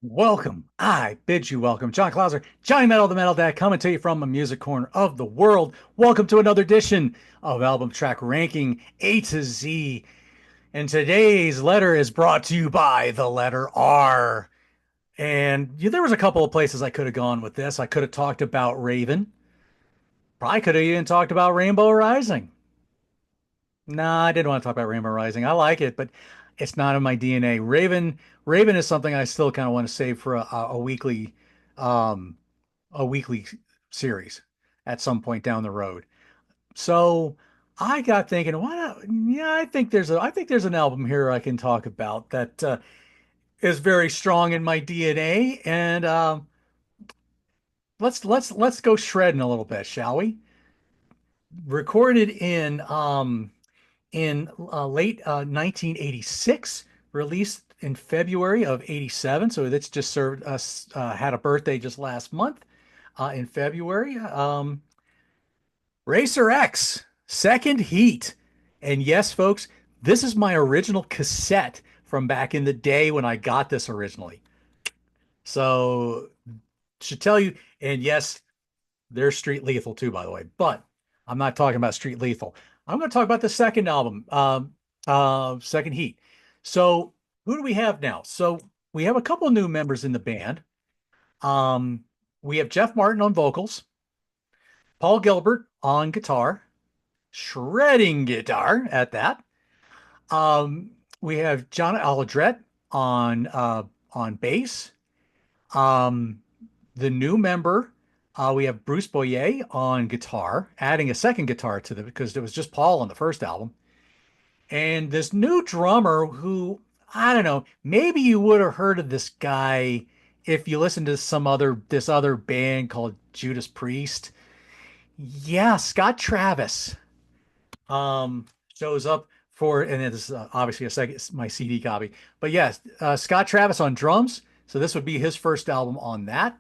Welcome. I bid you welcome. John Clauser, Johnny Metal, the Metal Dad, coming to you from a music corner of the world. Welcome to another edition of Album Track Ranking A to Z. And today's letter is brought to you by the letter R. And there was a couple of places I could have gone with this. I could have talked about Raven. Probably could have even talked about Rainbow Rising. Nah, I didn't want to talk about Rainbow Rising. I like it, but it's not in my DNA. Raven is something I still kind of want to save for um, a weekly series at some point down the road. So I got thinking, yeah, I think there's an album here I can talk about that is very strong in my DNA, and let's go shredding a little bit, shall we? Recorded in late 1986, released in February of 87. So that's just served us, had a birthday just last month in February. Racer X, Second Heat. And yes, folks, this is my original cassette from back in the day when I got this originally. So, should tell you, and yes, there's Street Lethal too, by the way, but I'm not talking about Street Lethal. I'm going to talk about the second album, Second Heat. So, who do we have now? So, we have a couple of new members in the band. Um, we have Jeff Martin on vocals, Paul Gilbert on guitar, shredding guitar at that. Um, we have John Aldrett on bass. Um, the new member, we have Bruce Boyer on guitar, adding a second guitar to the because it was just Paul on the first album. And this new drummer who, I don't know, maybe you would have heard of this guy if you listened to this other band called Judas Priest. Yeah, Scott Travis shows up for, and this is obviously a second my CD copy, but yes, Scott Travis on drums. So this would be his first album on that.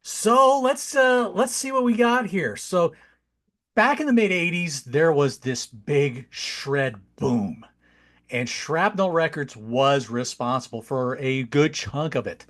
So let's see what we got here. So back in the mid 80s, there was this big shred boom, and Shrapnel Records was responsible for a good chunk of it.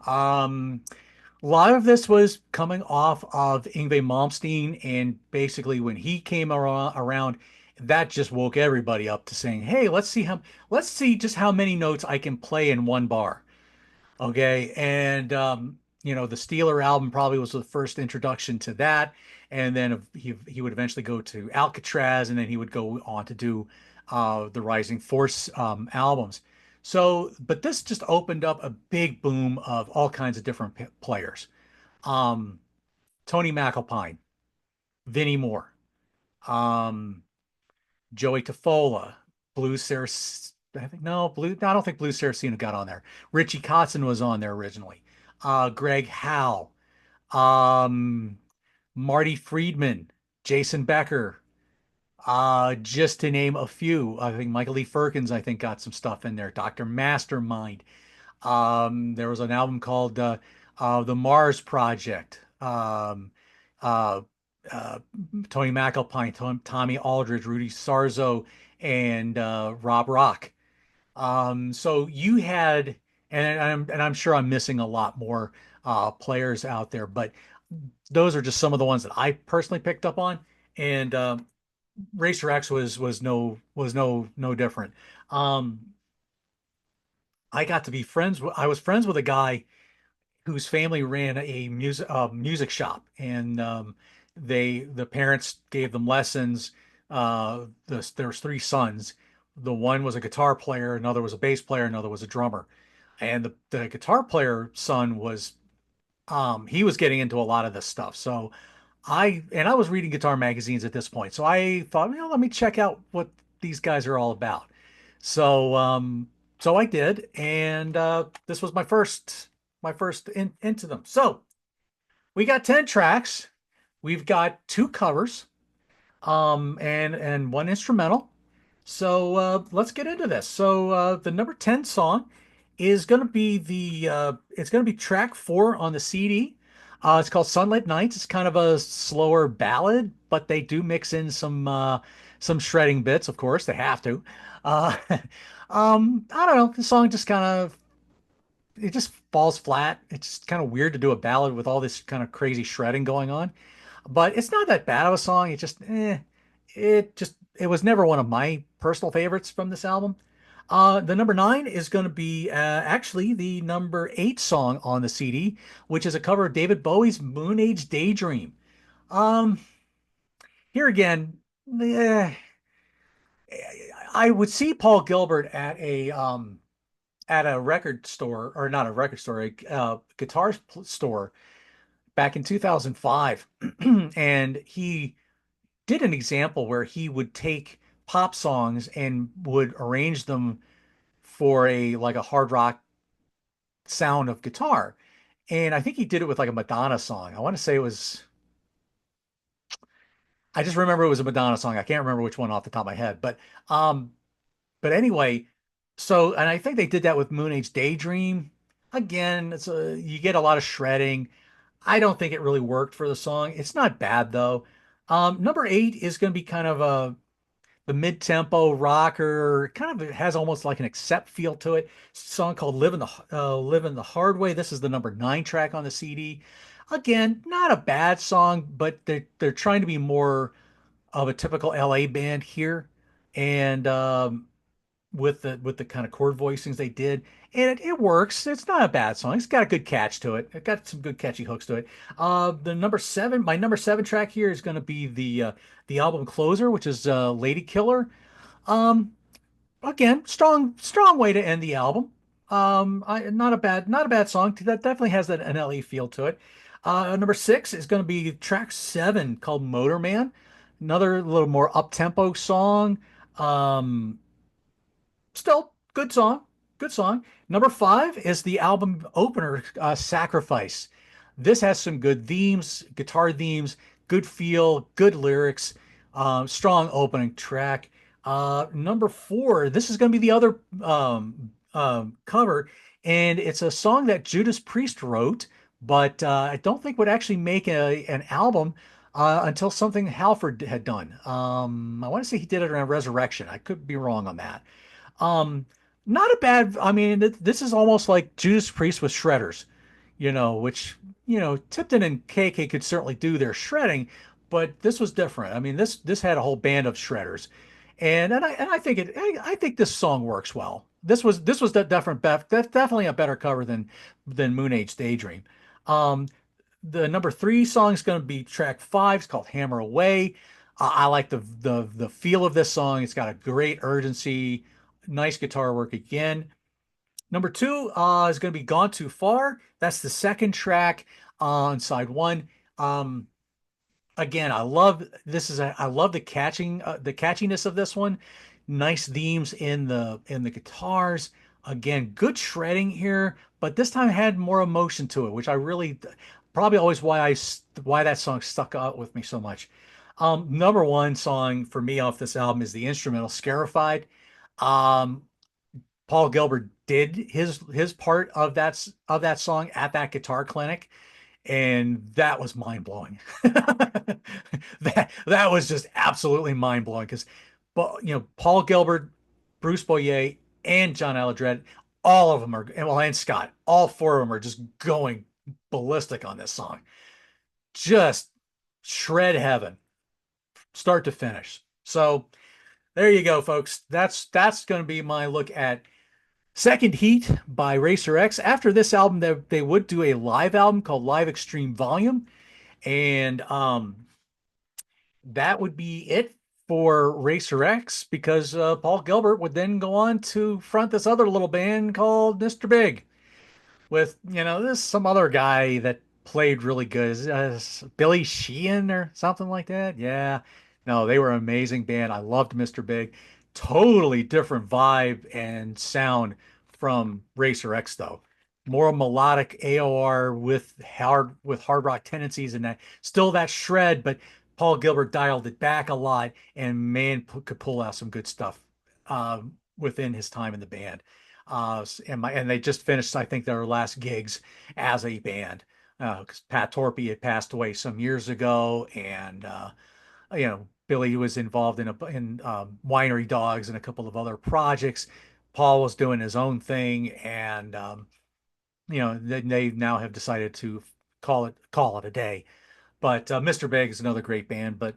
Um, a lot of this was coming off of Yngwie Malmsteen, and basically when he came around, that just woke everybody up to saying, "Hey, let's see just how many notes I can play in one bar." Okay. And, the Steeler album probably was the first introduction to that. And then he would eventually go to Alcatraz, and then he would go on to do the Rising Force albums. So, but this just opened up a big boom of all kinds of different players. Um, Tony McAlpine, Vinnie Moore, um, Joey Tafola, Blue Saraceno. I think no, Blue. I don't think Blue Saraceno got on there. Richie Kotzen was on there originally. Greg Howe, um, Marty Friedman, Jason Becker, just to name a few. I think Michael Lee Firkins, I think, got some stuff in there. Dr. Mastermind. There was an album called The Mars Project. Uh, uh, Tony McAlpine, Tommy Aldridge, Rudy Sarzo, and Rob Rock. So you had, and I'm sure I'm missing a lot more players out there, but those are just some of the ones that I personally picked up on. And Racer X was no different. Um, I got to be I was friends with a guy whose family ran a music shop, and the parents gave them lessons. There was three sons. The one was a guitar player, another was a bass player, another was a drummer. And the guitar player son was he was getting into a lot of this stuff. So I was reading guitar magazines at this point. So I thought, let me check out what these guys are all about. So so I did, and this was my first into them. So we got 10 tracks. We've got two covers, and one instrumental. So let's get into this. So the number 10 song is going to be it's going to be track 4 on the CD. It's called Sunlit Nights. It's kind of a slower ballad, but they do mix in some shredding bits, of course. They have to. Uh, I don't know. The song just kind of it just falls flat. It's kind of weird to do a ballad with all this kind of crazy shredding going on. But it's not that bad of a song. It was never one of my personal favorites from this album. The number nine is going to be actually the number eight song on the CD, which is a cover of David Bowie's Moon Age Daydream. Um, Here again, eh, I would see Paul Gilbert at a record store, or not a record store, a guitar store back in 2005, and he did an example where he would take pop songs and would arrange them for a like a hard rock sound of guitar. And I think he did it with like a Madonna song. I want to say it was, I just remember it was a Madonna song. I can't remember which one off the top of my head. Um, but anyway, so and I think they did that with Moon Age Daydream. Again, you get a lot of shredding. I don't think it really worked for the song. It's not bad though. Number eight is going to be kind of the mid-tempo rocker, kind of has almost like an accept feel to it. Song called "Living the Hard Way." This is the number nine track on the CD. Again, not a bad song, but they're trying to be more of a typical LA band here, and with the kind of chord voicings they did, and it works. It's not a bad song. It's got a good catch to it. It got some good catchy hooks to it. The number seven, my number seven track here is going to be the album closer, which is Lady Killer. Um, Again, strong way to end the album. Not a bad song. That definitely has that an LA feel to it. Number six is going to be track seven called Motorman. Another little more up-tempo song. Um, Still good song, good song. Number five is the album opener, Sacrifice. This has some good themes, guitar themes, good feel, good lyrics, strong opening track. Number four, this is going to be the other cover, and it's a song that Judas Priest wrote, but I don't think would actually make an album until something Halford had done. I want to say he did it around Resurrection. I could be wrong on that. Um, Not a bad. I mean, this is almost like Judas Priest with shredders, which Tipton and KK could certainly do their shredding, but this was different. I mean, this had a whole band of shredders, and I think I think this song works well. This was the different. That's definitely a better cover than Moon Age Daydream. Um, the number three song is going to be track five. It's called Hammer Away. I like the feel of this song. It's got a great urgency, nice guitar work again. Number two is going to be Gone Too Far. That's the second track on side one. Um, Again, I love the catchiness of this one. Nice themes in the guitars. Again, good shredding here, but this time had more emotion to it, which I really probably always why that song stuck out with me so much. Number one song for me off this album is the instrumental Scarified. Um, Paul Gilbert did his part of that song at that guitar clinic, and that was mind blowing. That was just absolutely mind blowing because, but Paul Gilbert, Bruce Boyer, and John Aladred, all of them are, and Scott, all four of them are just going ballistic on this song. Just shred heaven, start to finish. So there you go, folks. That's going to be my look at Second Heat by Racer X. After this album, they would do a live album called Live Extreme Volume, and that would be it for Racer X because Paul Gilbert would then go on to front this other little band called Mr. Big with, there's some other guy that played really good. Billy Sheehan or something like that. Yeah. No, they were an amazing band. I loved Mr. Big. Totally different vibe and sound from Racer X though. More melodic AOR with hard rock tendencies and that still that shred, but Paul Gilbert dialed it back a lot and man could pull out some good stuff within his time in the band. And they just finished, I think, their last gigs as a band because Pat Torpey had passed away some years ago, and Billy was involved in Winery Dogs and a couple of other projects. Paul was doing his own thing, and they now have decided to call it a day. But Mr. Big is another great band. But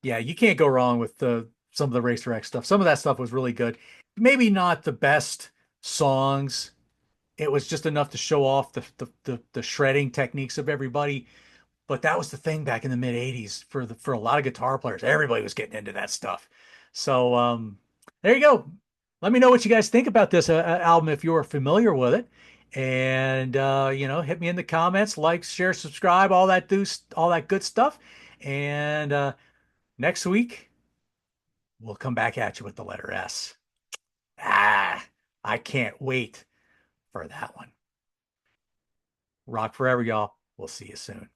yeah, you can't go wrong with the some of the Racer X stuff. Some of that stuff was really good. Maybe not the best songs. It was just enough to show off the shredding techniques of everybody. But that was the thing back in the mid 80s for a lot of guitar players. Everybody was getting into that stuff. So there you go. Let me know what you guys think about this album if you're familiar with it. And hit me in the comments, like, share, subscribe, all that good stuff. And next week we'll come back at you with the letter S. I can't wait for that one. Rock forever, y'all. We'll see you soon.